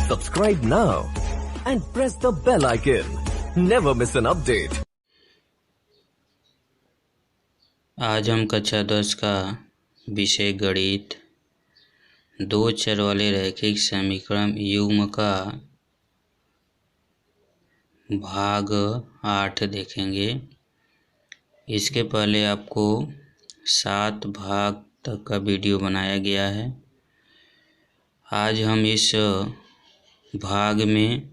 Subscribe now and press the bell icon. Never miss an update. आज हम कक्षा 10 का विषय गणित दो चर वाले रैखिक समीकरण युग्म का भाग 8 देखेंगे। इसके पहले आपको 7 भाग तक का वीडियो बनाया गया है। आज हम इस भाग में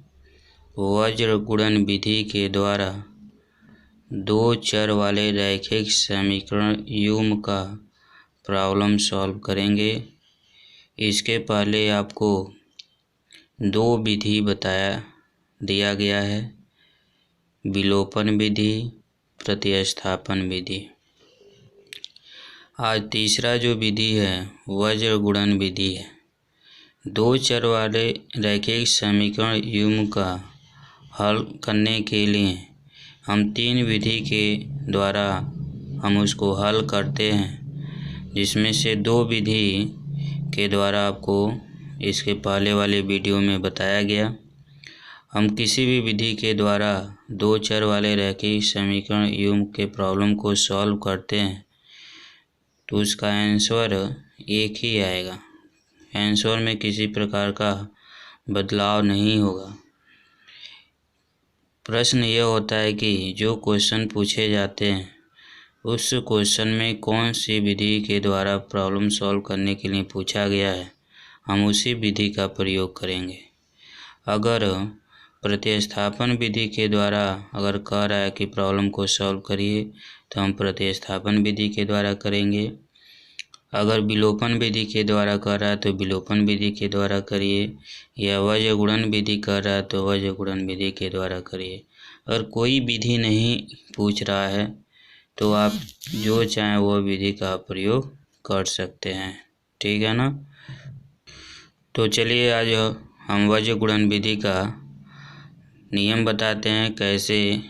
वज्र गुणन विधि के द्वारा दो चर वाले रैखिक समीकरण युग्म का प्रॉब्लम सॉल्व करेंगे। इसके पहले आपको दो विधि दिया गया है, विलोपन विधि, प्रतिस्थापन विधि। आज तीसरा जो विधि है वज्र गुणन विधि है। दो चर वाले रैखिक समीकरण युग्म का हल करने के लिए हम तीन विधि के द्वारा हम उसको हल करते हैं, जिसमें से दो विधि के द्वारा आपको इसके पहले वाले वीडियो में बताया गया। हम किसी भी विधि के द्वारा दो चर वाले रैखिक समीकरण युग्म के प्रॉब्लम को सॉल्व करते हैं तो उसका आंसर एक ही आएगा। आंसर में किसी प्रकार का बदलाव नहीं होगा। प्रश्न यह होता है कि जो क्वेश्चन पूछे जाते हैं उस क्वेश्चन में कौन सी विधि के द्वारा प्रॉब्लम सॉल्व करने के लिए पूछा गया है, हम उसी विधि का प्रयोग करेंगे। अगर प्रतिस्थापन विधि के द्वारा अगर कह रहा है कि प्रॉब्लम को सॉल्व करिए तो हम प्रतिस्थापन विधि के द्वारा करेंगे। अगर विलोपन विधि के द्वारा कर रहा है तो विलोपन विधि के द्वारा करिए, या वज्र गुणन विधि कर रहा है तो वज्र गुणन विधि के द्वारा करिए। अगर कोई विधि नहीं पूछ रहा है तो आप जो चाहें वो विधि का प्रयोग कर सकते हैं, ठीक है ना। तो चलिए आज हम वज्र गुणन विधि का नियम बताते हैं, कैसे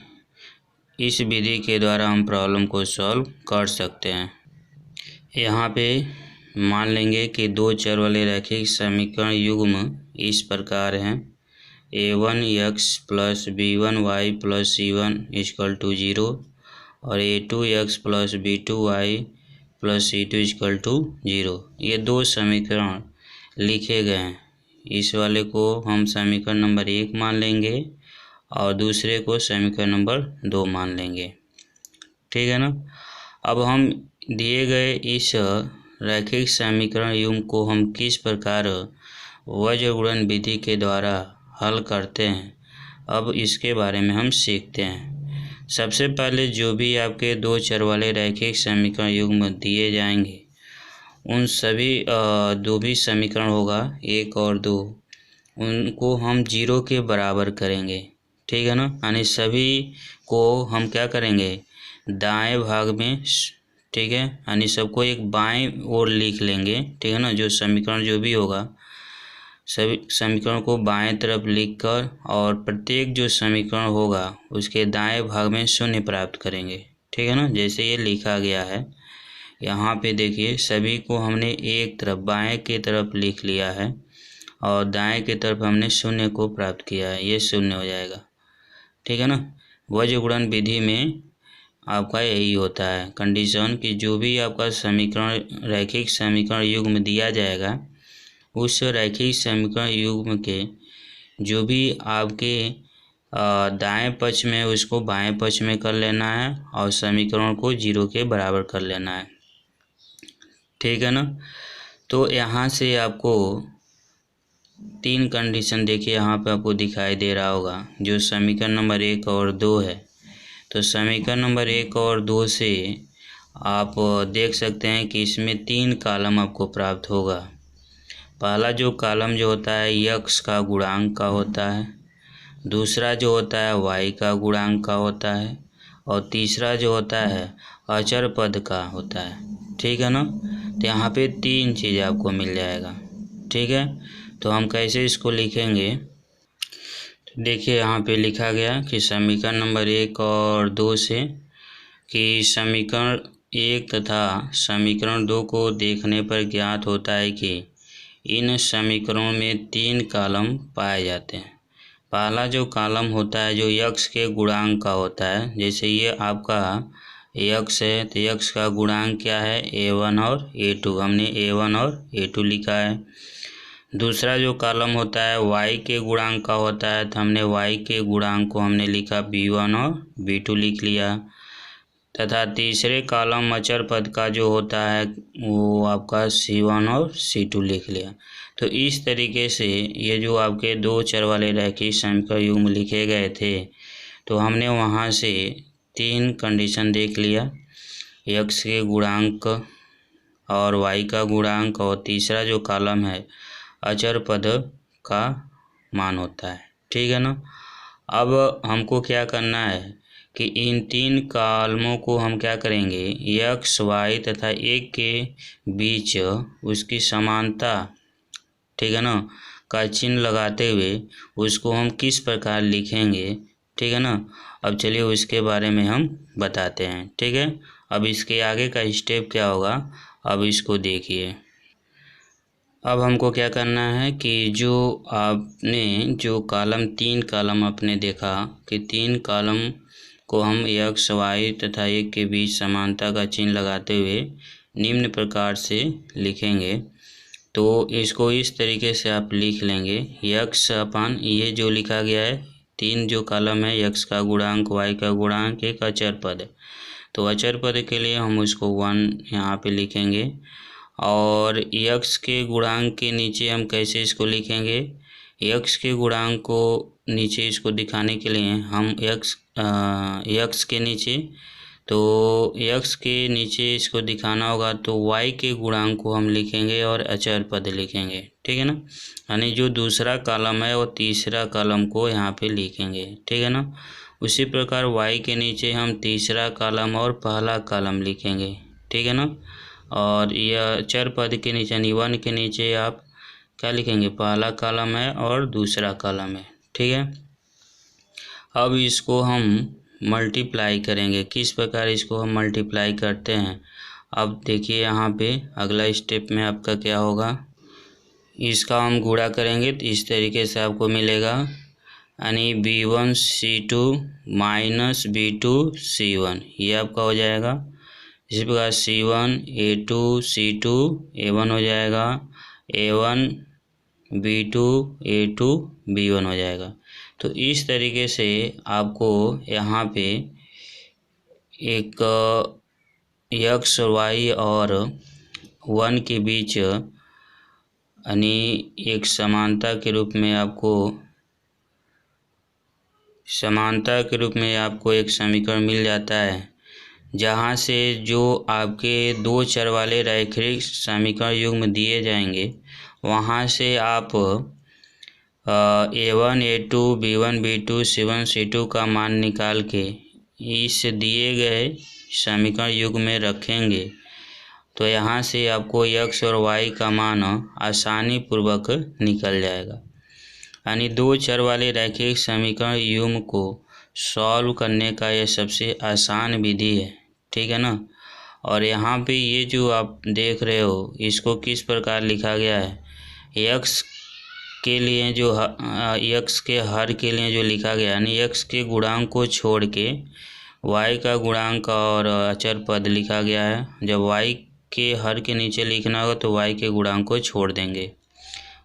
इस विधि के द्वारा हम प्रॉब्लम को सॉल्व कर सकते हैं। यहाँ पे मान लेंगे कि दो चर वाले रैखिक समीकरण युग्म इस प्रकार हैं। a1x plus b1y plus c1 equal to 0 और a2x plus b2y plus c2 equal to 0। ये दो समीकरण लिखे गए हैं। इस वाले को हम समीकरण नंबर 1 मान लेंगे और दूसरे को समीकरण नंबर 2 मान लेंगे, ठीक है ना। अब हम दिए गए इस रैखिक समीकरण युग्म को हम किस प्रकार वज्र गुणन विधि के द्वारा हल करते हैं, अब इसके बारे में हम सीखते हैं। सबसे पहले जो भी आपके दो चर वाले रैखिक समीकरण युग्म दिए जाएंगे उन सभी दो भी समीकरण होगा 1 और 2, उनको हम 0 के बराबर करेंगे, ठीक है ना। यानी सभी को हम क्या करेंगे, दाएं भाग में, ठीक है, यानी सबको एक बाएं ओर लिख लेंगे, ठीक है ना। जो समीकरण जो भी होगा सभी समीकरण को बाएं तरफ लिखकर और प्रत्येक जो समीकरण होगा उसके दाएं भाग में शून्य प्राप्त करेंगे, ठीक है ना। जैसे ये लिखा गया है यहाँ पे देखिए, सभी को हमने एक तरफ बाएं की तरफ लिख लिया है और दाएं की तरफ हमने शून्य को प्राप्त किया है, ये शून्य हो जाएगा, ठीक है ना। वज्र गुणन विधि में आपका यही होता है कंडीशन कि जो भी आपका समीकरण रैखिक समीकरण युग्म दिया जाएगा उस रैखिक समीकरण युग्म के जो भी आपके दाएं पक्ष में उसको बाएं पक्ष में कर लेना है और समीकरण को 0 के बराबर कर लेना है, ठीक है ना। तो यहाँ से आपको तीन कंडीशन देखिए यहाँ पे आपको दिखाई दे रहा होगा, जो समीकरण नंबर 1 और 2 है। तो समीकरण नंबर 1 और 2 से आप देख सकते हैं कि इसमें 3 कॉलम आपको प्राप्त होगा। पहला जो कॉलम जो होता है x का गुणांक का होता है, दूसरा जो होता है y का गुणांक का होता है और तीसरा जो होता है अचर पद का होता है, ठीक है ना। तो यहाँ पे 3 चीज़ आपको मिल जाएगा, ठीक है। तो हम कैसे इसको लिखेंगे, देखिए यहाँ पे लिखा गया कि समीकरण नंबर 1 और 2 से कि समीकरण 1 तथा समीकरण 2 को देखने पर ज्ञात होता है कि इन समीकरणों में 3 कॉलम पाए जाते हैं। पहला जो कॉलम होता है जो यक्स के गुणांक का होता है, जैसे ये आपका यक्स है तो यक्स का गुणांक क्या है, a1 और a2। हमने a1 और a2 लिखा है। दूसरा जो कॉलम होता है y के गुणांक का होता है, तो हमने y के गुणांक को हमने लिखा b1 और b2 लिख लिया। तथा तीसरे कॉलम अचर पद का जो होता है वो आपका c1 और c2 लिख लिया। तो इस तरीके से ये जो आपके 2 चर वाले रैखिक समीकरण युग्म लिखे गए थे, तो हमने वहाँ से 3 कंडीशन देख लिया, x के गुणांक और y का गुणांक और तीसरा जो कॉलम है अचर पद का मान होता है। ठीक है ना। अब हमको क्या करना है कि इन 3 कॉलमों को हम क्या करेंगे, x, y तथा 1 के बीच उसकी समानता, ठीक है ना, का चिन्ह लगाते हुए उसको हम किस प्रकार लिखेंगे। ठीक है ना। अब चलिए उसके बारे में हम बताते हैं। ठीक है। अब इसके आगे का स्टेप क्या होगा, अब इसको देखिए। अब हमको क्या करना है कि जो आपने जो कॉलम 3 कॉलम आपने देखा कि 3 कॉलम को हम x, y तथा 1 के बीच समानता का चिन्ह लगाते हुए निम्न प्रकार से लिखेंगे। तो इसको इस तरीके से आप लिख लेंगे, x अपन ये जो लिखा गया है 3 जो कॉलम है, x का गुणांक, y का गुणांक, एक अचर पद है। तो अचर पद के लिए हम उसको 1 यहाँ पे लिखेंगे। और x के गुणांक के नीचे हम कैसे इसको लिखेंगे, x के गुणांक को नीचे इसको दिखाने के लिए हम x के नीचे, तो x के नीचे इसको दिखाना होगा तो y के गुणांक को हम लिखेंगे और अचर पद लिखेंगे। ठीक है ना। यानी जो दूसरा कॉलम है वो तीसरा कॉलम को यहाँ पे लिखेंगे। ठीक है ना। उसी प्रकार y के नीचे हम तीसरा कॉलम और पहला कॉलम लिखेंगे। ठीक है ना। और यह चर पद के नीचे यानी 1 के नीचे आप क्या लिखेंगे, पहला कॉलम है और दूसरा कॉलम है। ठीक है। अब इसको हम मल्टीप्लाई करेंगे। किस प्रकार इसको हम मल्टीप्लाई करते हैं, अब देखिए यहाँ पे अगला स्टेप में आपका क्या होगा, इसका हम गुणा करेंगे तो इस तरीके से आपको मिलेगा, यानी b1c2 माइनस b2c1, ये आपका हो जाएगा। इसी प्रकार c1 a2 c2 a1 हो जाएगा, a1 b2 a2 b1 हो जाएगा। तो इस तरीके से आपको यहाँ पे एक x और y और 1 के बीच यानी एक समानता के रूप में आपको एक समीकरण मिल जाता है, जहाँ से जो आपके 2 चर वाले रैखिक समीकरण युग्म दिए जाएंगे वहाँ से आप a1 a2 b1 b2 c1 c2 का मान निकाल के इस दिए गए समीकरण युग्म में रखेंगे। तो यहाँ से आपको x और y का मान आसानी पूर्वक निकल जाएगा। यानी 2 चर वाले रैखिक समीकरण युग्म को सॉल्व करने का यह सबसे आसान विधि है। ठीक है ना। और यहाँ पे ये जो आप देख रहे हो इसको किस प्रकार लिखा गया है, x के लिए जो x के हर के लिए जो लिखा गया, यानी x के गुणांक को छोड़ के y का गुणांक और अचर पद लिखा गया है। जब y के हर के नीचे लिखना होगा तो y के गुणांक को छोड़ देंगे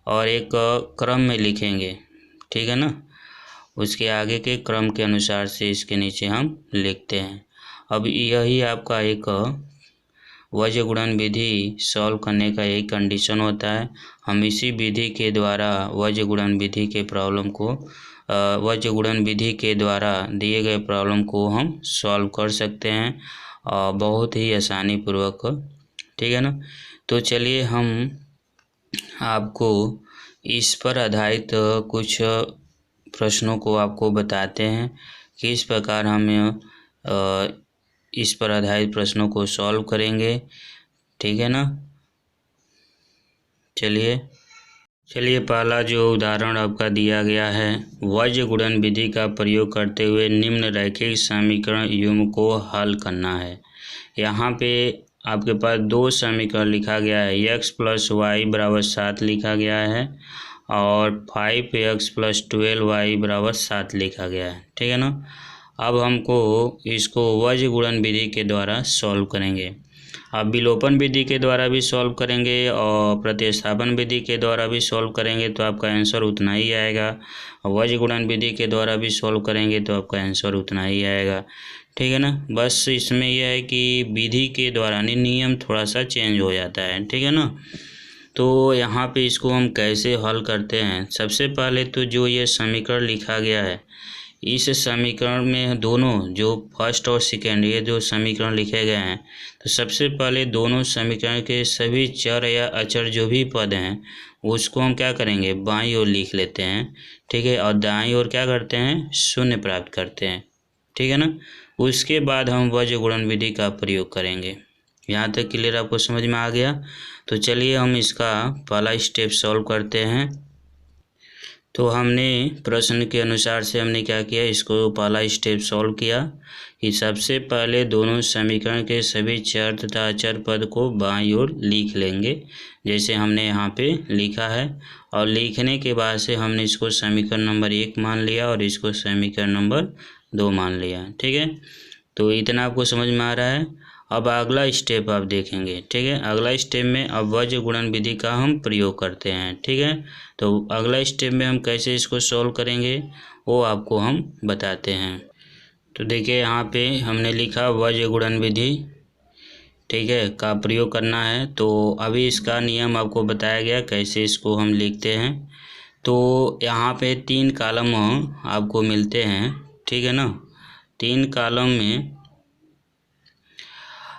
और एक क्रम में लिखेंगे। ठीक है ना। उसके आगे के क्रम के अनुसार से इसके नीचे हम लिखते हैं। अब यही आपका एक वज्र गुणन विधि सॉल्व करने का एक कंडीशन होता है। हम इसी विधि के द्वारा वज्र गुणन विधि के प्रॉब्लम को वज्र गुणन विधि के द्वारा दिए गए प्रॉब्लम को हम सॉल्व कर सकते हैं बहुत ही आसानी पूर्वक। ठीक है ना। तो चलिए हम आपको इस पर आधारित कुछ प्रश्नों को आपको बताते हैं कि इस प्रकार हम इस पर आधारित प्रश्नों को सॉल्व करेंगे। ठीक है ना। चलिए पहला जो उदाहरण आपका दिया गया है, वज्र गुणन विधि का प्रयोग करते हुए निम्न रैखिक समीकरण युग्म को हल करना है। यहाँ पे आपके पास दो समीकरण लिखा गया है, x प्लस वाई बराबर 7 लिखा गया है और 5x प्लस 12y बराबर 7 लिखा गया है, ठीक है ना। अब हमको इसको वज्र गुणन विधि के द्वारा सॉल्व करेंगे। अब विलोपन विधि के द्वारा भी सॉल्व करेंगे और प्रतिस्थापन विधि के द्वारा भी सॉल्व करेंगे तो आपका आंसर उतना ही आएगा। वज्र गुणन विधि के द्वारा भी सॉल्व करेंगे तो आपका आंसर उतना ही आएगा, ठीक है ना। बस इसमें यह है कि विधि के द्वारा नियम थोड़ा सा चेंज हो जाता है, ठीक है ना। तो यहाँ पे इसको हम कैसे हल करते हैं, सबसे पहले तो जो ये समीकरण लिखा गया है, इस समीकरण में दोनों जो फर्स्ट और सेकेंड ये जो समीकरण लिखे गए हैं, तो सबसे पहले दोनों समीकरण के सभी चर या अचर जो भी पद हैं उसको हम क्या करेंगे, बाईं ओर लिख लेते हैं, ठीक है, और दाईं ओर क्या करते हैं, शून्य प्राप्त करते हैं, ठीक है ना। उसके बाद हम वज्र गुणन विधि का प्रयोग करेंगे। यहाँ तक क्लियर आपको समझ में आ गया। तो चलिए हम इसका पहला स्टेप सॉल्व करते हैं। तो हमने प्रश्न के अनुसार से हमने क्या किया, इसको पहला स्टेप सॉल्व किया कि सबसे पहले दोनों समीकरण के सभी चर तथा अचर पद को बाईं ओर लिख लेंगे, जैसे हमने यहाँ पे लिखा है। और लिखने के बाद से हमने इसको समीकरण नंबर 1 मान लिया और इसको समीकरण नंबर 2 मान लिया, ठीक है। तो इतना आपको समझ में आ रहा है। अब अगला स्टेप आप देखेंगे, ठीक है। अगला स्टेप में अब वज्र गुणन विधि का हम प्रयोग करते हैं, ठीक है। तो अगला स्टेप में हम कैसे इसको सॉल्व करेंगे वो आपको हम बताते हैं। तो देखिए यहाँ पे हमने लिखा वज्र गुणन विधि, ठीक है, का प्रयोग करना है। तो अभी इसका नियम आपको बताया गया कैसे इसको हम लिखते हैं। तो यहाँ पे 3 कॉलम आपको मिलते हैं, ठीक है ना। 3 कॉलम में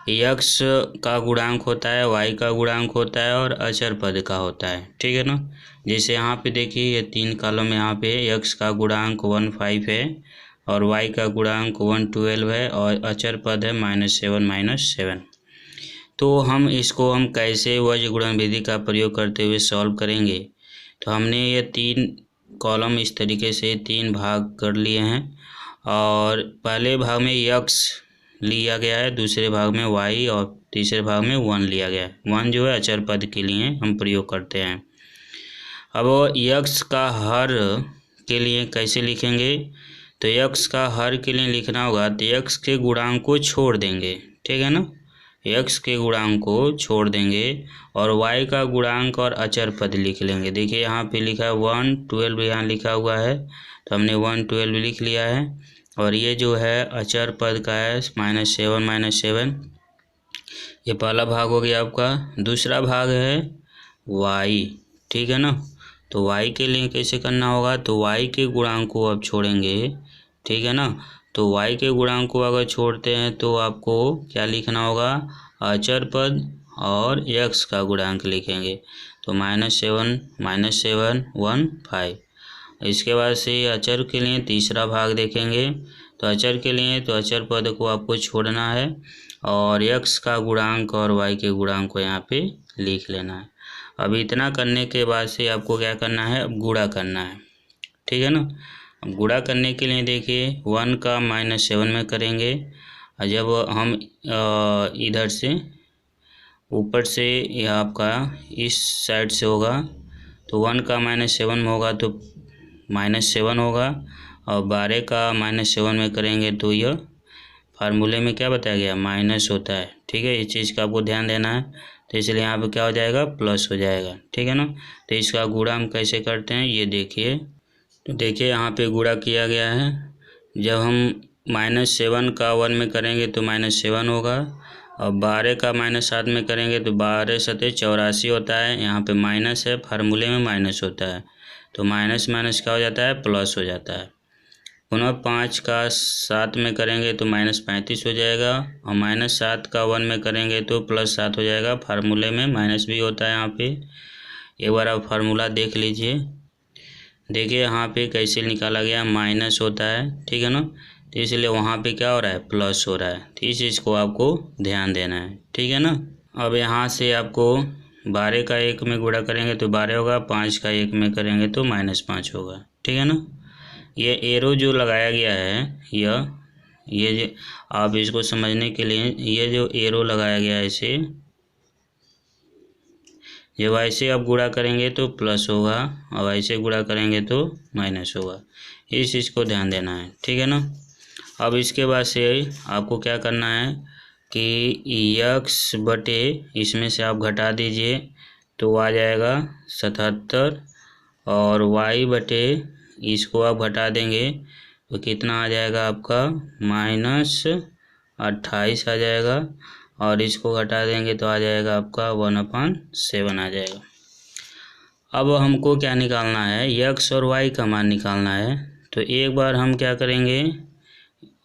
यक्स का गुणांक होता है, वाई का गुणांक होता है और अचर पद का होता है, ठीक है ना। जैसे यहाँ पे देखिए ये 3 कॉलम में यहाँ पे यक्स का गुणांक 15 है और वाई का गुणांक 112 है और अचर पद है -7 तो हम इसको हम कैसे वज्र गुणन विधि का प्रयोग करते हुए सॉल्व करेंगे। तो हमने ये 3 कॉलम इस तरीके से 3 भाग कर लिए हैं और पहले भाग में यक्स लिया गया है, दूसरे भाग में वाई और तीसरे भाग में 1 लिया गया है। 1 जो है अचर पद के लिए हम प्रयोग करते हैं। अब यक्स का हर के लिए कैसे लिखेंगे, तो यक्स का हर के लिए लिखना होगा तो यक्स के गुणांक को छोड़ देंगे, ठीक है ना। यक्स के गुणांक को छोड़ देंगे और वाई का गुणांक और अचर पद लिख लेंगे। देखिए यहाँ पे लिखा है 112 यहाँ लिखा हुआ है, तो हमने 112 लिख लिया है। और ये जो है अचर पद का है -7 ये पहला भाग हो गया आपका। दूसरा भाग है वाई, ठीक है ना। तो वाई के लिए कैसे करना होगा, तो वाई के गुणांक को आप छोड़ेंगे, ठीक है ना। तो वाई के गुणांक को अगर छोड़ते हैं तो आपको क्या लिखना होगा, अचर पद और यक्स का गुणांक लिखेंगे। तो -7 1 5। इसके बाद से अचर के लिए तीसरा भाग देखेंगे। तो अचर के लिए तो अचर पद को आपको छोड़ना है और यक्स का गुणांक और वाई के गुणांक को यहाँ पे लिख लेना है। अब इतना करने के बाद से आपको क्या करना है, अब गुणा करना है, ठीक है ना। अब गुणा करने के लिए देखिए 1 का -7 में करेंगे और जब हम इधर से ऊपर से यह आपका इस साइड से होगा तो 1 का -7 में होगा तो -7 होगा और 12 का -7 में करेंगे तो यह फार्मूले में क्या बताया गया, माइनस होता है, ठीक है। इस चीज़ का आपको ध्यान देना है। तो इसलिए यहाँ पे क्या हो जाएगा, प्लस हो जाएगा, ठीक है ना। तो इसका गुणा हम कैसे करते हैं ये देखिए। तो देखिए यहाँ पे गुणा किया गया है। जब हम -7 का 1 में करेंगे तो -7 होगा और 12 का -7 में करेंगे तो 12 सते 84 होता है। यहाँ पे माइनस है, फार्मूले में माइनस होता है तो माइनस माइनस क्या हो जाता है, प्लस हो जाता है। पुनः 5 का 7 में करेंगे तो -35 हो जाएगा और -7 का 1 में करेंगे तो +7 हो जाएगा। फार्मूले में माइनस भी होता है यहाँ पे। एक बार आप फार्मूला देख लीजिए। देखिए यहाँ पे कैसे निकाला गया, माइनस होता है, ठीक है ना। तो इसलिए वहाँ पे क्या हो रहा है, प्लस हो रहा है। तो इस चीज़ को आपको ध्यान देना है, ठीक है ना। अब यहाँ से आपको 12 का 1 में गुणा करेंगे तो 12 होगा, 5 का 1 में करेंगे तो -5 होगा, ठीक है ना। ये एरो जो लगाया गया है यह ये जो आप इसको समझने के लिए ये जो एरो लगाया गया है इसे जब ऐसे आप गुणा करेंगे तो प्लस होगा और ऐसे गुणा करेंगे तो माइनस होगा। इस चीज़ को ध्यान देना है, ठीक है ना। अब इसके बाद से आपको क्या करना है कि यक्स बटे इसमें से आप घटा दीजिए तो आ जाएगा 77 और वाई बटे इसको आप घटा देंगे तो कितना आ जाएगा आपका -28 आ जाएगा और इसको घटा देंगे तो आ जाएगा आपका 1/7 आ जाएगा। अब हमको क्या निकालना है, यक्स और वाई का मान निकालना है। तो एक बार हम क्या करेंगे,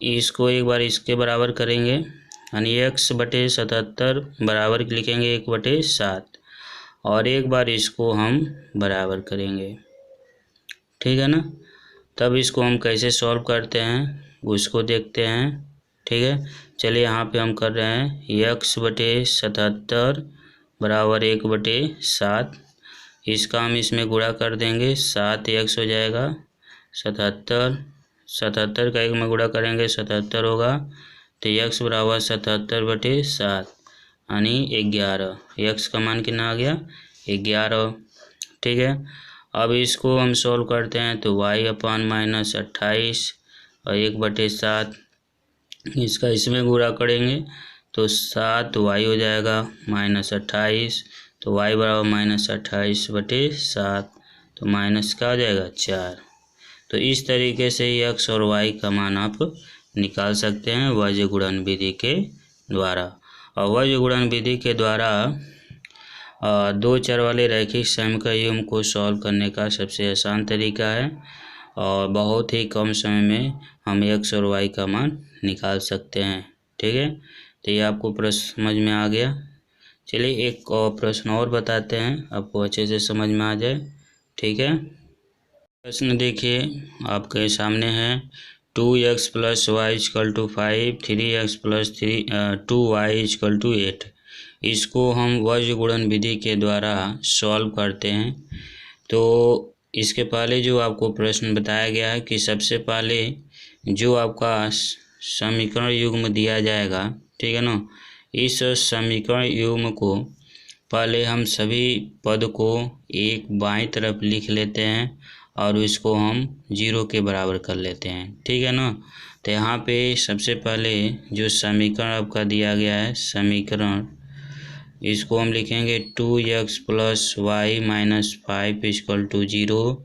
इसको एक बार इसके बराबर करेंगे यानी यक्स बटे 77 बराबर लिखेंगे 1/7 और एक बार इसको हम बराबर करेंगे, ठीक है ना। तब इसको हम कैसे सॉल्व करते हैं उसको देखते हैं, ठीक है। चलिए यहाँ पे हम कर रहे हैं यक्स बटे 77 बराबर 1/7। इसका हम इसमें गुणा कर देंगे 7 यक्स हो जाएगा 77 का 1 में गुणा करेंगे 77 होगा तो यक्स बराबर 77/7 यानी 11। यक्स का मान कितना आ गया 11, ठीक है। अब इसको हम सॉल्व करते हैं तो y/-28 और 1/7 इसका इसमें गुणा करेंगे तो 7y हो जाएगा -28 तो y बराबर -28/7 तो माइनस का हो जाएगा 4। तो इस तरीके से x और y का मान आप निकाल सकते हैं वज्र गुणन विधि के द्वारा। और वज्र गुणन विधि के द्वारा दो चर वाले रैखिक समीकरण युग्म को सॉल्व करने का सबसे आसान तरीका है और बहुत ही कम समय में हम x और y का मान निकाल सकते हैं, ठीक है। तो ये आपको प्रश्न समझ में आ गया। चलिए एक और प्रश्न और बताते हैं आपको अच्छे से समझ में आ जाए, ठीक है। प्रश्न देखिए आपके सामने है 2x + y = 5, 3x + 2y = 8। इसको हम वज्र गुणन विधि के द्वारा सॉल्व करते हैं। तो इसके पहले जो आपको प्रश्न बताया गया है कि सबसे पहले जो आपका समीकरण युग्म दिया जाएगा, ठीक है ना, इस समीकरण युग्म को पहले हम सभी पद को एक बाईं तरफ लिख लेते हैं और इसको हम 0 के बराबर कर लेते हैं, ठीक है ना। तो यहाँ पे सबसे पहले जो समीकरण आपका दिया गया है समीकरण, इसको हम लिखेंगे 2x + y - 5 = 0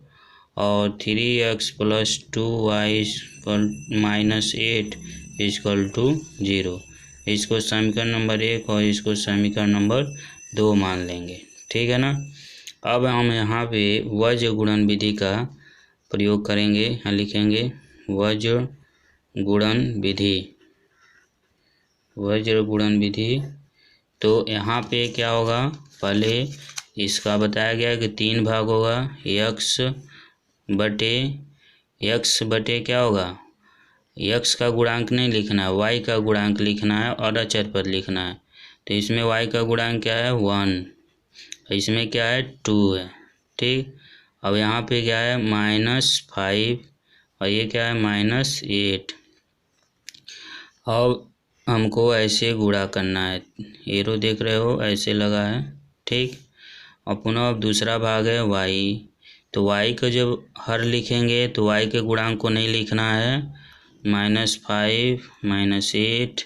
और 3x + 2y - 8 = 0। इसको समीकरण नंबर 1 और इसको समीकरण नंबर 2 मान लेंगे, ठीक है ना। अब हम यहाँ पे वज्र गुणन विधि का प्रयोग करेंगे, यहाँ लिखेंगे वज्र गुणन विधि, वज्र गुणन विधि। तो यहाँ पे क्या होगा, पहले इसका बताया गया कि 3 भाग होगा, यक्स बटे क्या होगा, यक्स का गुणांक नहीं लिखना है, वाई का गुणांक लिखना है और अचर पद लिखना है। तो इसमें वाई का गुणांक क्या है 1, इसमें क्या है 2 है, ठीक। अब यहाँ पे क्या है -5 और ये क्या है -8। अब हमको ऐसे गुणा करना है, एरो देख रहे हो ऐसे लगा है, ठीक। और पुनः अब दूसरा भाग है वाई, तो वाई का जब हर लिखेंगे तो वाई के गुणांक को नहीं लिखना है, -5 -8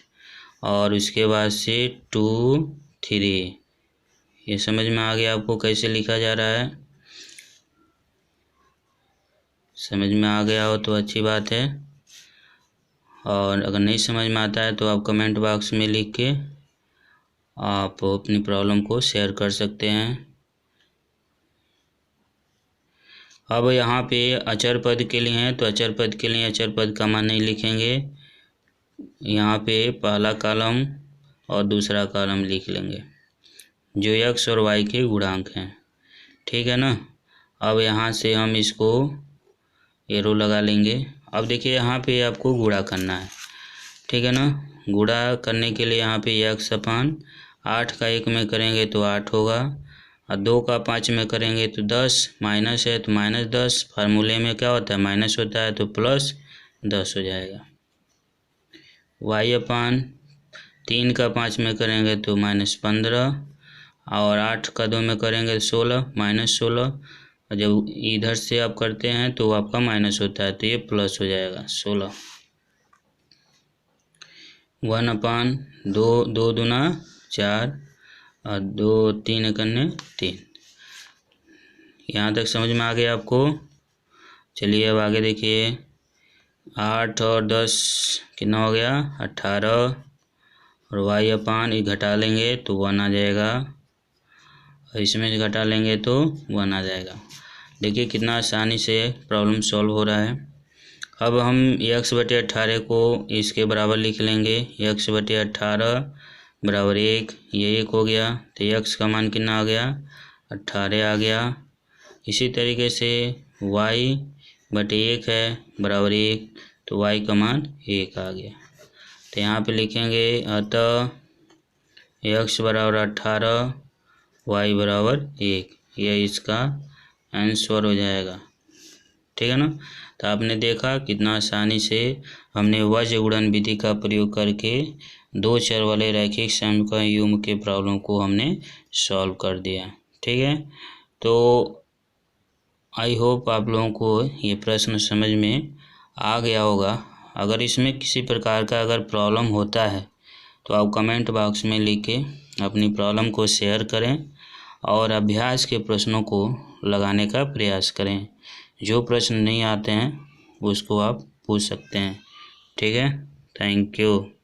और उसके बाद से 2 3। ये समझ में आ गया आपको कैसे लिखा जा रहा है, समझ में आ गया हो तो अच्छी बात है। और अगर नहीं समझ में आता है तो आप कमेंट बॉक्स में लिख के आप अपनी प्रॉब्लम को शेयर कर सकते हैं। अब यहाँ पे अचर पद के लिए हैं तो अचर पद के लिए अचर पद का मान नहीं लिखेंगे, यहाँ पे पहला कॉलम और दूसरा कॉलम लिख लेंगे जो x और y के गुणांक हैं, ठीक है ना। अब यहाँ से हम इसको एरो लगा लेंगे। अब देखिए यहाँ पे आपको गुणा करना है, ठीक है ना। गुणा करने के लिए यहाँ पे x/8 का 1 में करेंगे तो 8 होगा और 2 का 5 में करेंगे तो 10, माइनस है तो -10, फार्मूले में क्या होता है माइनस होता है तो +10 हो जाएगा, y/3 का 5 में करेंगे तो -15, और 8 का 2 में करेंगे 16, -16, और जब इधर से आप करते हैं तो आपका माइनस होता है तो ये प्लस हो जाएगा 16। 1/2, 2 दूना 4 और 2 3 करने 3। यहाँ तक समझ में आ गया आपको? चलिए अब आगे देखिए। 8 और 10 कितना हो गया? 18, और y/, घटा लेंगे तो 1 आ जाएगा, और इसमें से घटा लेंगे तो 1 आ जाएगा। देखिए कितना आसानी से प्रॉब्लम सॉल्व हो रहा है। अब हम x/18 को इसके बराबर लिख लेंगे। x/18 बराबर 1, ये 1 हो गया तो x का मान कितना आ गया? 18 आ गया। इसी तरीके से y/1 है बराबर 1, तो y का मान 1 आ गया। तो यहाँ पे लिखेंगे अतः x बराबर 18, y बराबर 1, यह इसका आंसर हो जाएगा। ठीक है ना? तो आपने देखा कितना आसानी से हमने वज्र गुणन विधि का प्रयोग करके 2 चर वाले रैखिक समकोणीय युग्म के प्रॉब्लम को हमने सॉल्व कर दिया। ठीक है, तो आई होप आप लोगों को ये प्रश्न समझ में आ गया होगा। अगर इसमें किसी प्रकार का अगर प्रॉब्लम होता है तो आप कमेंट बॉक्स में लिख के अपनी प्रॉब्लम को शेयर करें और अभ्यास के प्रश्नों को लगाने का प्रयास करें। जो प्रश्न नहीं आते हैं उसको आप पूछ सकते हैं। ठीक है, थैंक यू।